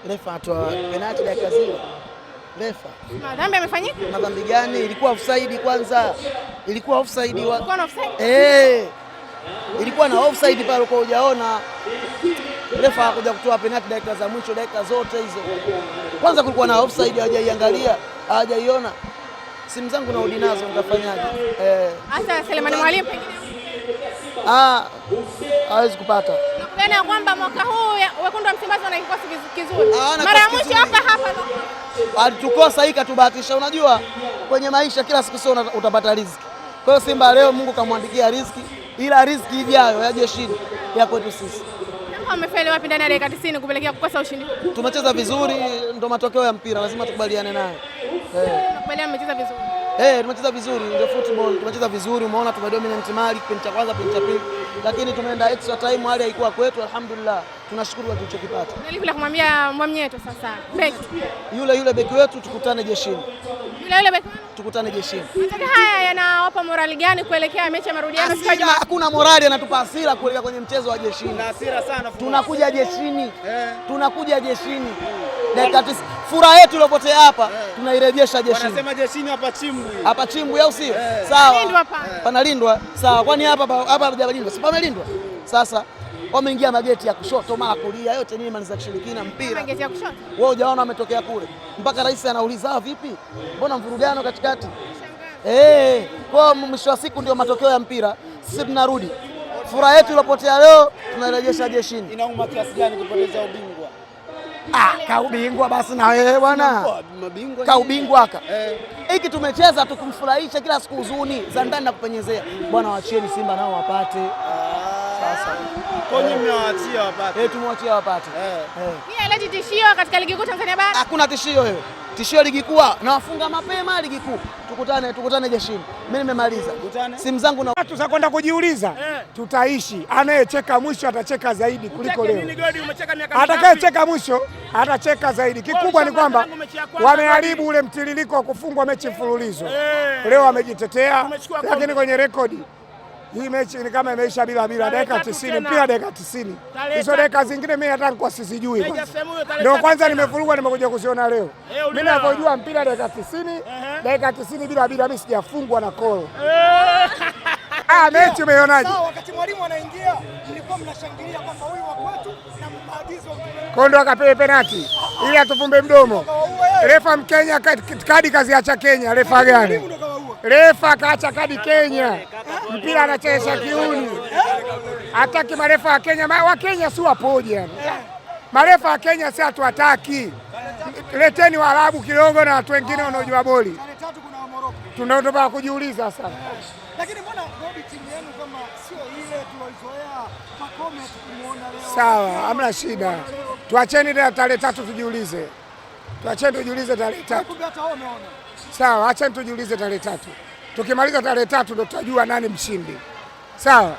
Refa atoa penalti dakika zile. Refa. Madhambi yamefanyika? Madhambi gani? Ilikuwa offside kwanza. Ilikuwa offside Ilikuwa na offside? Ilikuwa na offside pale kwa hujaona. Refa hakuja kutoa penalti dakika za mwisho, dakika zote hizo. Kwanza kulikuwa na offside, hajaiangalia, hajaiona. Simu zangu narudi nazo, nitafanyaje? Hata Selemani Mwalimu pengine hawezi kupata. Nakubaliana kwamba mwaka huu wekundu wa Msimbazi wana kikosi kizuri. Mara ya mwisho hapa alitukosa hii, katubahatisha. Unajua kwenye maisha kila siku sio utapata riziki. Kwa hiyo Simba leo Mungu kamwandikia riziki, ila riziki ijayo ya jeshini ya kwetu sisi. Wamefeli wapi ndani ya dakika 90 kupelekea kukosa ushindi? Tumecheza vizuri, ndio matokeo ya mpira, lazima tukubaliane nayo. Nakubaliana mmecheza vizuri. Tumecheza vizuri, ndio football, tumecheza vizuri. Umeona tumedominate mali kipindi cha kwanza, kipindi cha pili, lakini tumeenda extra time, hali haikuwa kwetu. Alhamdulillah, tunashukuru kwa tulichokipata. Na lipi la kumwambia Mwamnyeto sasa? Beki yule beki wetu, tukutane jeshini. Yule beki tukutane jeshini. Matokeo haya yanawapa morali gani kuelekea mechi ya marudiano siku ya Jumatatu? Hakuna morali, anatupa hasira kuelekea kwenye mchezo wa jeshini. Na hasira sana. Tunakuja jeshini. Tunakuja jeshini. Dakika furaha yetu iliyopotea hapa tunairejesha jeshini. Wanasema jeshini hapa Chimbwi. Hapa Chimbwi au sio? Sawa. Panalindwa. Sawa. Kwani hapa hajalindwa? Si pamelindwa. Sasa wameingia mageti ya kushoto mara kulia, yote ni imani za kishirikina mpira. Mageti ya kushoto. Wewe hujaona wametokea kule. Mpaka rais anauliza vipi? Mbona mvurugano katikati? Kwa mwisho wa siku ndio matokeo ya mpira. Sisi tunarudi. Furaha yetu iliyopotea leo tunairejesha jeshini. Inauma kiasi gani kupoteza ubingwa? Kaubingwa basi na wewe bwana. Kaubingwa aka. Hiki tumecheza tukumfurahisha, kila siku huzuni za ndani na kupenyezea. Bwana wachieni Simba nao wapate. Sasa. Konyi mmewaachia wapate. Tumewachia wapate. Pia ile tishio katika ligi kuu Tanzania bara. Hakuna tishio hiyo. Tishio ligi kuu na wafunga mapema ligi kuu. Tukutane jeshini. Mimi nimemaliza. Simu zangu na watu za kwenda kujiuliza. Tutaishi. Anayecheka mwisho atacheka zaidi kuliko leo. Atakayecheka mwisho atacheka zaidi. Kikubwa ni kwamba wameharibu ule mtiririko wa kufungwa mechi mfululizo. Leo wamejitetea, lakini kwenye rekodi hii mechi ni kama imeisha bila dakika 90, mpira dakika 90. Hizo dakika zingine mimi hata nilikuwa sizijui. Ndio kwanza nimevurugwa, nimekuja kuziona leo. Mimi ninapojua mpira dakika 90, dakika 90 bila mimi sijafungwa na kolo. Mechi umeionaje? Wakati mwalimu anaingia mlikuwa mnashangilia kwamba huyu wa kwetu na maagizo Kondo akapewe penalti ili atufumbe mdomo. Refa Mkenya kadi kaziacha Kenya. Refa gani? Refa kaacha kadi Kenya. Mpira anachezesha kiuni. Hataki marefa wa Kenya. Wa Kenya si wapoje yani. Marefa wa Kenya si hatuwataki. Leteni Waarabu kidogo na watu wengine wanaojua boli. Tunaomba kujiuliza sana. Lakini mbona Robi timu yenu kama sio ile tulizoea Pakome tukumuona leo? Sawa, hamna shida. Tuacheni tarehe 3 tujiulize. Tuacheni tujiulize tarehe 3. Sawa, acheni tujiulize tarehe 3. Tukimaliza tarehe 3 ndo tutajua nani mshindi. Sawa.